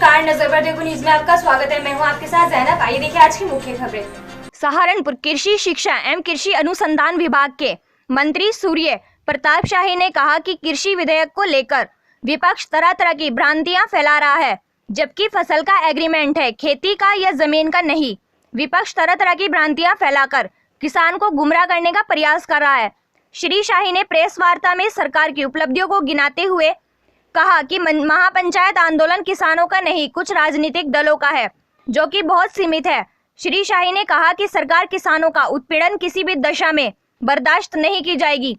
नमस्कार, नजर पर देखो न्यूज में आपका स्वागत है। मैं हूं आपके साथ जैनब। आइए देखिए आज की मुख्य खबरें। सहारनपुर कृषि शिक्षा एवं कृषि अनुसंधान विभाग के मंत्री सूर्य प्रताप शाही ने कहा कि कृषि विधेयक को लेकर विपक्ष तरह तरह की भ्रांतियां फैला रहा है, जबकि फसल का एग्रीमेंट है, खेती का या जमीन का नहीं। विपक्ष तरह तरह की भ्रांतियां फैलाकर किसान को गुमराह करने का प्रयास कर रहा है। श्री शाही ने प्रेस वार्ता में सरकार की उपलब्धियों को गिनाते हुए कहा कि महापंचायत आंदोलन किसानों का नहीं, कुछ राजनीतिक दलों का है, जो कि बहुत सीमित है। श्री शाही ने कहा कि सरकार किसानों का उत्पीड़न किसी भी दशा में बर्दाश्त नहीं की जाएगी।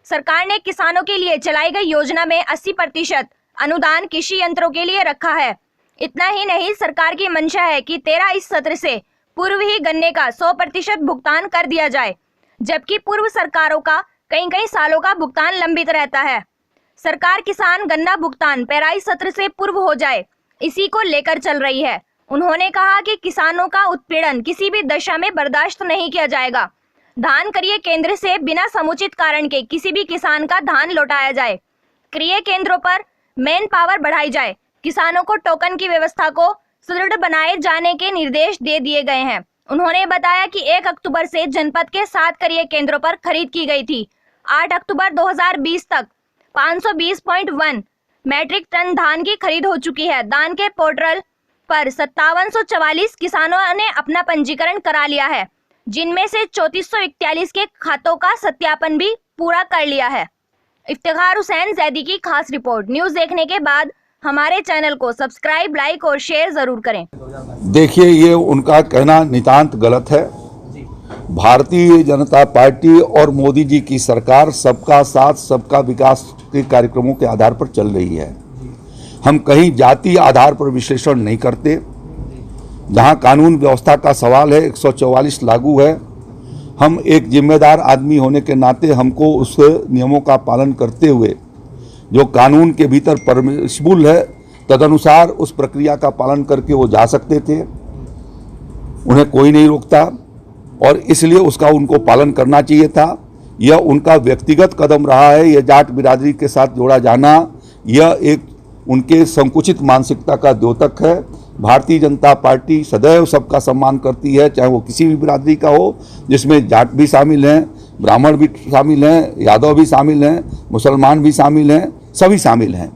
सरकार ने किसानों के लिए चलाई गई योजना में 80% अनुदान कृषि यंत्रों के लिए रखा है। इतना ही नहीं, सरकार की मंशा है कि 13 इस सत्र से पूर्व ही गन्ने का 100% भुगतान कर दिया जाए, जबकि पूर्व सरकारों का कई सालों का भुगतान लंबित रहता है। सरकार किसान गन्ना भुगतान 15 सत्र से पूर्व हो जाए, इसी को लेकर चल रही है। उन्होंने कहा कि किसानों का उत्पीड़न किसी भी दशा में बर्दाश्त नहीं किया जाएगा। धान क्रय केंद्र से बिना समुचित कारण के किसी भी किसान का धान लौटाया जाए। क्रय केंद्रों पर मैन पावर बढ़ाई जाए। किसानों को टोकन की व्यवस्था को सुदृढ़ बनाए जाने के निर्देश दे दिए गए हैं। उन्होंने बताया कि 1 अक्टूबर से जनपद के 7 क्रय केंद्रों पर खरीद की गई थी। 8 अक्टूबर 2020 तक 520.1 मैट्रिक टन धान की खरीद हो चुकी है। धान के पोर्टल पर 5744 किसानों ने अपना पंजीकरण करा लिया है, जिनमें से 3441 के खातों का सत्यापन भी पूरा कर लिया है। इफ्तिखार हुसैन जैदी की खास रिपोर्ट। न्यूज देखने के बाद हमारे चैनल को सब्सक्राइब, लाइक और शेयर जरूर करें। देखिए, ये उनका कहना नितांत गलत है। भारतीय जनता पार्टी और मोदी जी की सरकार सबका साथ सबका विकास के कार्यक्रमों के आधार पर चल रही है। हम कहीं जाति आधार पर विश्लेषण नहीं करते। जहां कानून व्यवस्था का सवाल है, 144 लागू है। हम एक जिम्मेदार आदमी होने के नाते हमको उस नियमों का पालन करते हुए जो कानून के भीतर परमिसिबल है, तदनुसार उस प्रक्रिया का पालन करके वो जा सकते थे। उन्हें कोई नहीं रोकता और इसलिए उसका उनको पालन करना चाहिए था। यह उनका व्यक्तिगत कदम रहा है। यह जाट बिरादरी के साथ जोड़ा जाना यह एक उनके संकुचित मानसिकता का द्योतक है। भारतीय जनता पार्टी सदैव सबका सम्मान करती है, चाहे वो किसी भी बिरादरी का हो, जिसमें जाट भी शामिल हैं, ब्राह्मण भी शामिल हैं, यादव भी शामिल हैं, मुसलमान भी शामिल हैं, सभी शामिल हैं।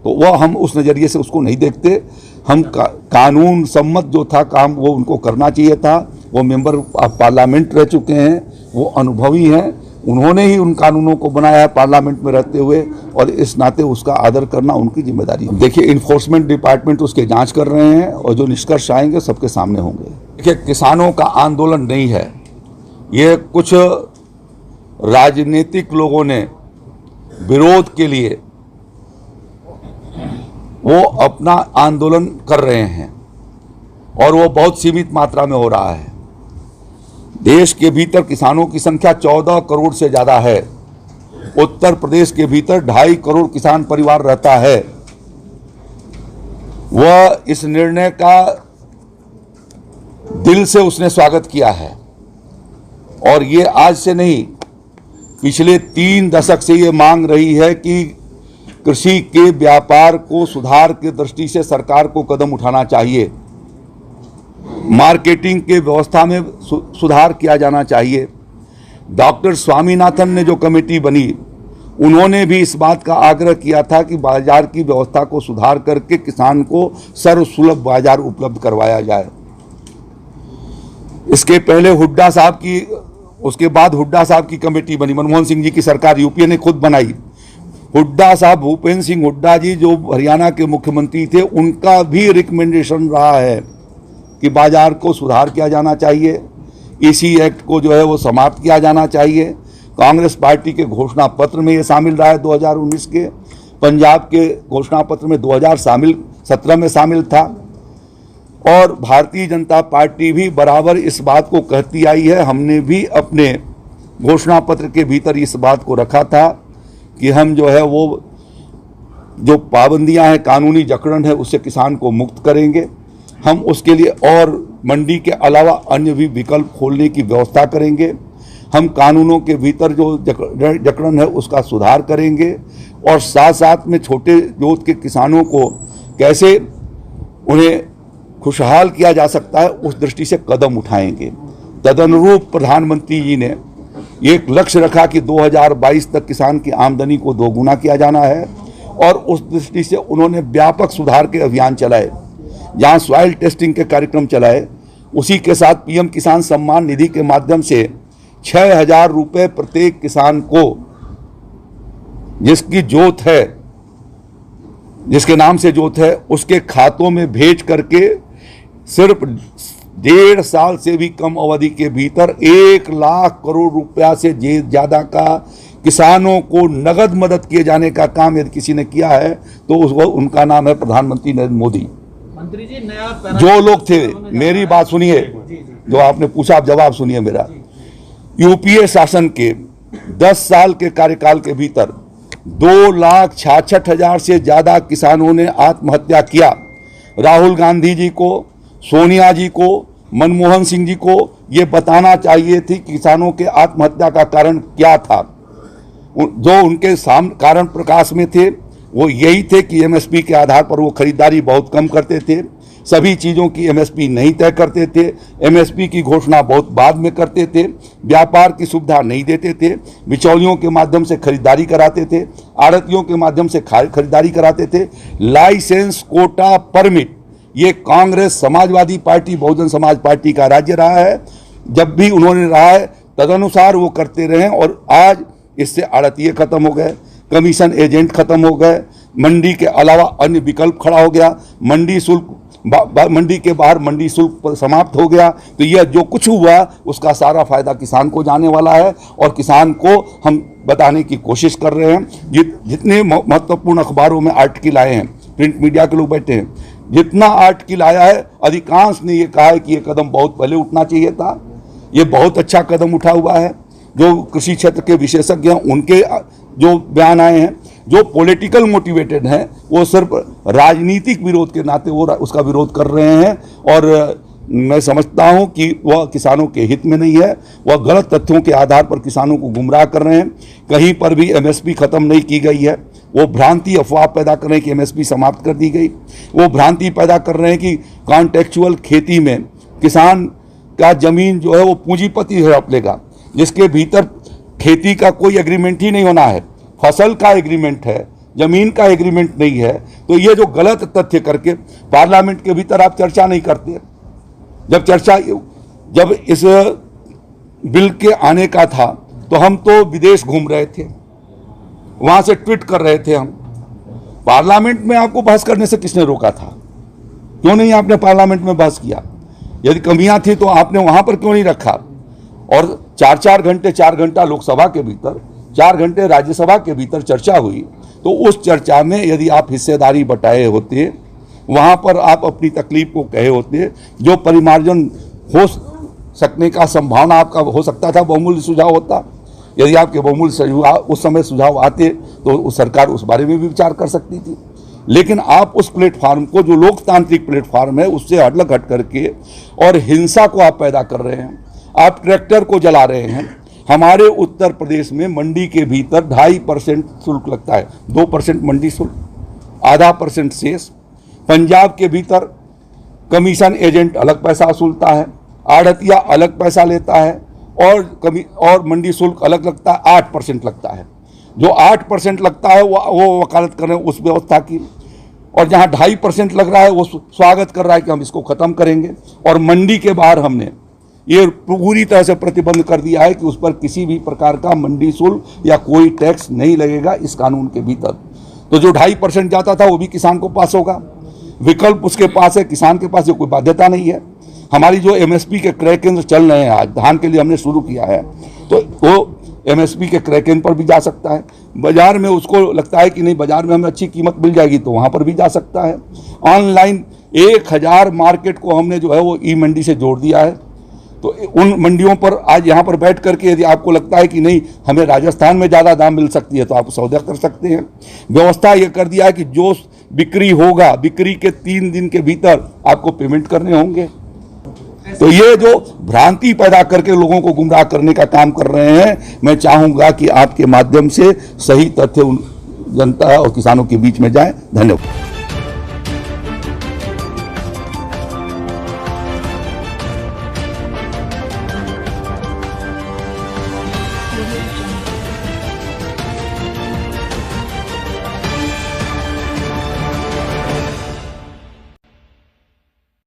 तो वह हम उस नज़रिए से उसको नहीं देखते। हम कानून सम्मत जो था काम वो उनको करना चाहिए था। वो मेंबर ऑफ पार्लियामेंट रह चुके हैं, वो अनुभवी हैं। उन्होंने ही उन कानूनों को बनाया है पार्लियामेंट में रहते हुए, और इस नाते उसका आदर करना उनकी जिम्मेदारी है। देखिए, इन्फोर्समेंट डिपार्टमेंट उसके जांच कर रहे हैं और जो निष्कर्ष आएंगे सबके सामने होंगे। देखिए, किसानों का आंदोलन नहीं है, ये कुछ राजनीतिक लोगों ने विरोध के लिए वो अपना आंदोलन कर रहे हैं और वो बहुत सीमित मात्रा में हो रहा है। देश के भीतर किसानों की संख्या 14 करोड़ से ज़्यादा है। उत्तर प्रदेश के भीतर 2.5 करोड़ किसान परिवार रहता है। वह इस निर्णय का दिल से उसने स्वागत किया है और ये आज से नहीं, पिछले 3 दशक से ये मांग रही है कि कृषि के व्यापार को सुधार की दृष्टि से सरकार को कदम उठाना चाहिए। मार्केटिंग के व्यवस्था में सुधार किया जाना चाहिए। डॉक्टर स्वामीनाथन ने जो कमेटी बनी, उन्होंने भी इस बात का आग्रह किया था कि बाजार की व्यवस्था को सुधार करके किसान को सर्वसुलभ बाजार उपलब्ध करवाया जाए। इसके पहले हुड्डा साहब की, उसके बाद हुड्डा साहब की कमेटी बनी, मनमोहन सिंह जी की सरकार यूपीए ने खुद बनाई। हुड्डा साहब, भूपेंद्र सिंह हुड्डा जी जो हरियाणा के मुख्यमंत्री थे, उनका भी रिकमेंडेशन रहा है कि बाजार को सुधार किया जाना चाहिए। इसी एक्ट को जो है वो समाप्त किया जाना चाहिए। कांग्रेस पार्टी के घोषणा पत्र में ये शामिल रहा है 2019 के। पंजाब के घोषणा पत्र में 2017 में शामिल था और भारतीय जनता पार्टी भी बराबर इस बात को कहती आई है। हमने भी अपने घोषणा पत्र के भीतर इस बात को रखा था कि हम जो है वो जो पाबंदियां हैं, कानूनी जकड़न है, उससे किसान को मुक्त करेंगे। हम उसके लिए और मंडी के अलावा अन्य भी विकल्प खोलने की व्यवस्था करेंगे। हम कानूनों के भीतर जो जकड़न है उसका सुधार करेंगे और साथ साथ में छोटे जोत के किसानों को कैसे उन्हें खुशहाल किया जा सकता है, उस दृष्टि से कदम उठाएंगे। तदनुरूप प्रधानमंत्री जी ने एक लक्ष्य रखा कि 2022 तक किसान की आमदनी को दोगुना किया जाना है, और उस दृष्टि से उन्होंने व्यापक सुधार के अभियान चलाए, जहां सॉइल टेस्टिंग के कार्यक्रम चलाए। उसी के साथ पीएम किसान सम्मान निधि के माध्यम से 6,000 रुपये प्रत्येक किसान को, जिसकी जोत है, जिसके नाम से जोत है, उसके खातों में भेज करके सिर्फ 1.5 साल से भी कम अवधि के भीतर 1 लाख करोड़ रुपया से ज्यादा का किसानों को नगद मदद किए जाने का काम यदि किसी ने किया है तो उनका नाम है प्रधानमंत्री नरेंद्र मोदी। मंत्री जी, नया जो लोग थे, मेरी बात सुनिए, जो आपने पूछा आप जवाब सुनिए मेरा। यूपीए शासन के 10 साल के कार्यकाल के भीतर 2,66,000 से ज्यादा किसानों ने आत्महत्या किया। राहुल गांधी जी को, सोनिया जी को, मनमोहन सिंह जी को ये बताना चाहिए थी कि किसानों के आत्महत्या का कारण क्या था। जो उनके सामने कारण प्रकाश में थे वो यही थे कि एमएसपी के आधार पर वो खरीदारी बहुत कम करते थे, सभी चीज़ों की एमएसपी नहीं तय करते थे, एमएसपी की घोषणा बहुत बाद में करते थे, व्यापार की सुविधा नहीं देते थे, बिचौलियों के माध्यम से खरीदारी कराते थे, आड़तियों के माध्यम से खरीदारी कराते थे। लाइसेंस, कोटा, परमिट, ये कांग्रेस, समाजवादी पार्टी, बहुजन समाज पार्टी का राज्य रहा है। जब भी उन्होंने रहा है तदनुसार वो करते रहे, और आज इससे आड़तिये खत्म हो गए, कमीशन एजेंट खत्म हो गए, मंडी के अलावा अन्य विकल्प खड़ा हो गया, मंडी शुल्क, मंडी के बाहर मंडी शुल्क समाप्त हो गया। तो यह जो कुछ हुआ उसका सारा फायदा किसान को जाने वाला है, और किसान को हम बताने की कोशिश कर रहे हैं। जितने महत्वपूर्ण अखबारों में आर्टिकल आए हैं, प्रिंट मीडिया के लोग बैठे हैं, जितना आर्टिकल आया है अधिकांश ने ये कहा है कि ये कदम बहुत पहले उठना चाहिए था। ये बहुत अच्छा कदम उठा हुआ है। जो कृषि क्षेत्र के विशेषज्ञ हैं उनके जो बयान आए हैं, जो पॉलिटिकल मोटिवेटेड हैं, वो सिर्फ राजनीतिक विरोध के नाते वो उसका विरोध कर रहे हैं, और मैं समझता हूं कि वह किसानों के हित में नहीं है। वह गलत तथ्यों के आधार पर किसानों को गुमराह कर रहे हैं। कहीं पर भी एमएसपी खत्म नहीं की गई है। वो भ्रांति अफवाह पैदा कर रहे हैं कि एमएसपी समाप्त कर दी गई। वो भ्रांति पैदा कर रहे हैं कि कॉन्टेक्चुअल खेती में किसान का जमीन जो है वो पूंजीपति हड़प लेगा, जिसके भीतर खेती का कोई एग्रीमेंट ही नहीं होना है, फसल का एग्रीमेंट है, जमीन का एग्रीमेंट नहीं है। तो ये जो गलत तथ्य करके पार्लियामेंट के भीतर आप चर्चा नहीं करते। जब इस बिल के आने का था तो हम तो विदेश घूम रहे थे, वहां से ट्वीट कर रहे थे हम। पार्लियामेंट में आपको बहस करने से किसने रोका था? क्यों नहीं आपने पार्लियामेंट में बहस किया? यदि कमियां थी तो आपने वहां पर क्यों नहीं रखा? और 4 घंटे 4 घंटा लोकसभा के भीतर, 4 घंटे राज्यसभा के भीतर चर्चा हुई। तो उस चर्चा में यदि आप हिस्सेदारी बटाए होते, वहां पर आप अपनी तकलीफ को कहे होते, जो परिमार्जन हो सकने का संभावना आपका हो सकता था, बहुमूल्य सुझाव होता। यदि आपके बहुमूल्य सुझाव उस समय सुझाव आते तो उस सरकार उस बारे में भी विचार कर सकती थी। लेकिन आप उस प्लेटफार्म को, जो लोकतांत्रिक प्लेटफार्म है, उससे अलग हट करके और हिंसा को आप पैदा कर रहे हैं। आप ट्रैक्टर को जला रहे हैं। हमारे उत्तर प्रदेश में मंडी के भीतर 2.5% शुल्क लगता है, 2% मंडी शुल्क, 0.5% शेष। पंजाब के भीतर कमीशन एजेंट अलग पैसा वसूलता है, आड़तिया अलग पैसा लेता है, और मंडी शुल्क अलग लगता है, 8% लगता है। जो 8% लगता है वो वकालत कर रहे हैं उस व्यवस्था की, और जहां 2.5% लग रहा है वो स्वागत कर रहा है कि हम इसको खत्म करेंगे। और मंडी के बाहर हमने ये पूरी तरह से प्रतिबंध कर दिया है कि उस पर किसी भी प्रकार का मंडी शुल्क या कोई टैक्स नहीं लगेगा इस कानून के भीतर। तो जो 2.5% जाता था वो भी किसान को पास होगा, विकल्प उसके पास है, किसान के पास ये कोई बाध्यता नहीं है। हमारी जो एमएसपी के क्रय केंद्र चल रहे हैं, आज धान के लिए हमने शुरू किया है, तो वो एमएसपी के क्रय केंद्र पर भी जा सकता है। बाजार में उसको लगता है कि नहीं, बाजार में हमें अच्छी कीमत मिल जाएगी, तो वहाँ पर भी जा सकता है। ऑनलाइन 1000 मार्केट को हमने जो है वो ई मंडी से जोड़ दिया है। तो उन मंडियों पर आज यहाँ पर बैठ करके यदि आपको लगता है कि नहीं हमें राजस्थान में ज़्यादा दाम मिल सकती है, तो आप सौदा कर सकते हैं। व्यवस्था ये कर दिया है कि जो बिक्री होगा, बिक्री के 3 दिन के भीतर आपको पेमेंट करने होंगे। तो ये जो भ्रांति पैदा करके लोगों को गुमराह करने का काम कर रहे हैं, मैं चाहूँगा कि आपके माध्यम से सही तथ्य जनता और किसानों के बीच में जाए। धन्यवाद।